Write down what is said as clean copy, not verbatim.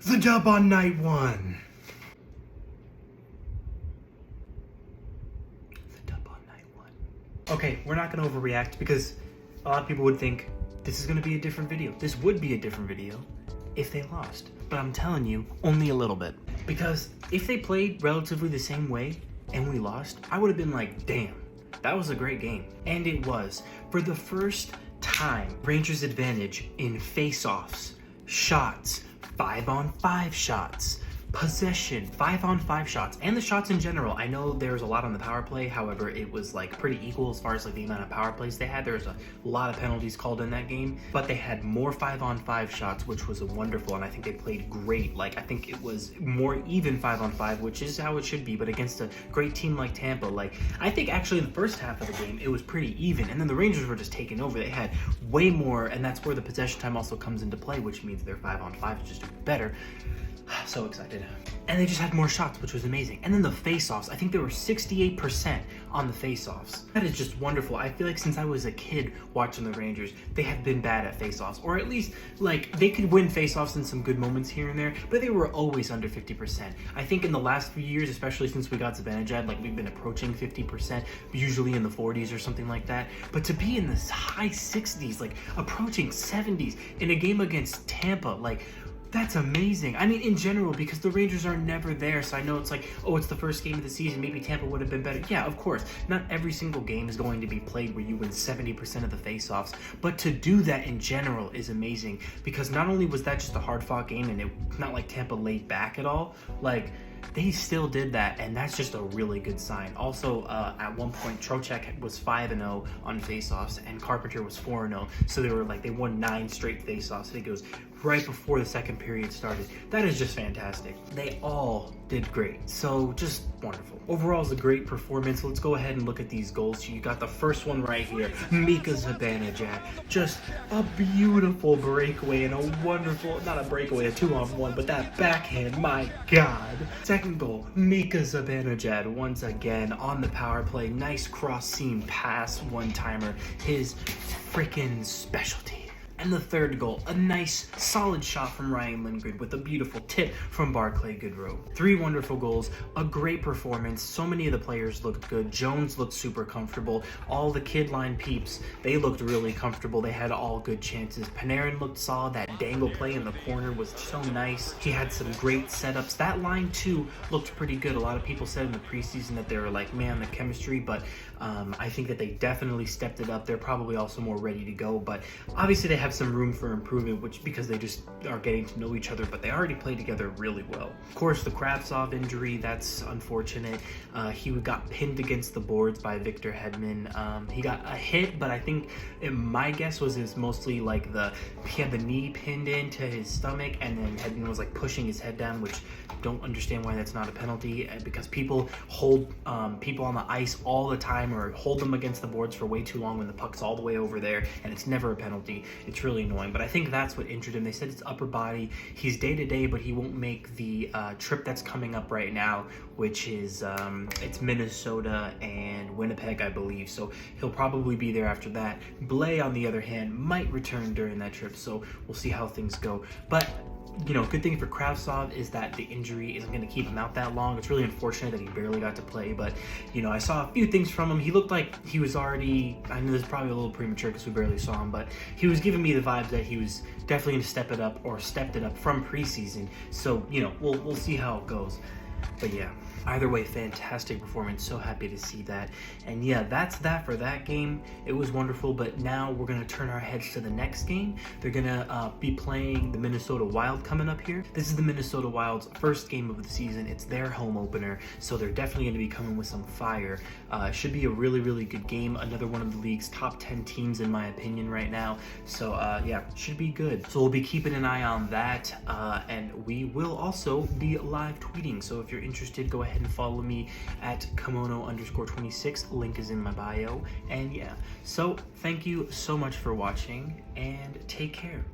The dub on night one. The dub on night one. Okay, we're not gonna overreact because a lot of people would think this is gonna be a different video. This would be a different video if they lost. But I'm telling you, only a little bit. Because if they played relatively the same way and we lost, I would have been like, damn, that was a great game. And it was. For the first time, Rangers' advantage in face-offs, shots, 5-on-5 shots, possession, 5-on-5 shots, and the shots in general. I know there was a lot on the power play, however, it was like pretty equal as far as like the amount of power plays they had. There was a lot of penalties called in that game, but they had more 5-on-5 shots, which was wonderful, and I think they played great. Like, I think it was more even 5-on-5, which is how it should be, but against a great team like Tampa, like, I think actually in the first half of the game, it was pretty even, and then the Rangers were just taking over. They had way more, and that's where the possession time also comes into play, which means their 5-on-5 is just better. So excited. And they just had more shots, which was amazing. And then the face-offs, I think they were 68% on the face-offs. That is just wonderful. I feel like since I was a kid watching the Rangers, they have been bad at face-offs. Or at least, like, they could win face-offs in some good moments here and there, but they were always under 50%. I think in the last few years, especially since we got Zibanejad, like, we've been approaching 50%, usually in the 40s or something like that. But to be in the high 60s, like, approaching 70s in a game against Tampa, like, that's amazing. I mean, in general, because the Rangers are never there, so I know it's like, oh, it's the first game of the season, maybe Tampa would have been better. Yeah, of course, not every single game is going to be played where you win 70% of the face-offs, but to do that in general is amazing, because not only was that just a hard-fought game, and it's not like Tampa laid back at all, like, they still did that, and that's just a really good sign. Also, at one point, Trocheck was 5-0 on face-offs, and Carpenter was 4-0, so they won 9 straight face-offs. It goes right before the second period started. That is just fantastic. They all did great, so just wonderful. Overall, it's a great performance. Let's go ahead and look at these goals. You got the first one right here, Mika Zibanejad. Just a beautiful breakaway and a wonderful, not a breakaway, a 2-on-1, but that backhand, my God. Second goal, Mika Zibanejad once again on the power play. Nice cross-seam pass, one-timer, his freaking specialty. And the third goal, a nice, solid shot from Ryan Lindgren with a beautiful tip from Barclay Goodrow. 3 wonderful goals, a great performance. So many of the players looked good. Jones looked super comfortable. All the kid line peeps, they looked really comfortable. They had all good chances. Panarin looked solid. That dangle play in the corner was so nice. He had some great setups. That line, too, looked pretty good. A lot of people said in the preseason that they were like, man, the chemistry, but I think that they definitely stepped it up. They're probably also more ready to go, but obviously they have some room for improvement, which because they just are getting to know each other, but they already play together really well. Of course, the Kravtsov injury, that's unfortunate. He got pinned against the boards by Victor Hedman. He got a hit, but I think my guess was it's mostly like he had the knee pinned into his stomach, and then Hedman was like pushing his head down, which don't understand why that's not a penalty, because people hold people on the ice all the time or hold them against the boards for way too long when the puck's all the way over there, and it's never a penalty. It's really annoying, but I think that's what injured him. They said it's upper body. He's day-to-day, but he won't make the trip that's coming up right now, which is it's Minnesota and Winnipeg, I believe, so he'll probably be there after that. Blais, on the other hand, might return during that trip, so we'll see how things go. But you know, good thing for Kravtsov is that the injury isn't going to keep him out that long. It's really unfortunate that he barely got to play, but, you know, I saw a few things from him. He looked like he was already, I know this is probably a little premature because we barely saw him, but he was giving me the vibes that he was definitely going to step it up, or stepped it up from preseason. So, you know, we'll see how it goes. But yeah, either way, fantastic performance. So happy to see that. And yeah, that's that for that game. It was wonderful, but now we're going to turn our heads to the next game. They're going to be playing the Minnesota Wild coming up here. This is the Minnesota Wild's first game of the season. It's their home opener, so they're definitely going to be coming with some fire. It should be a really, really good game. Another one of the league's top 10 teams, in my opinion, right now. So yeah, should be good. So we'll be keeping an eye on that, and we will also be live tweeting. So if you're interested, go ahead and follow me at Kimono_26. Link is in my bio. And yeah, so thank you so much for watching, and take care.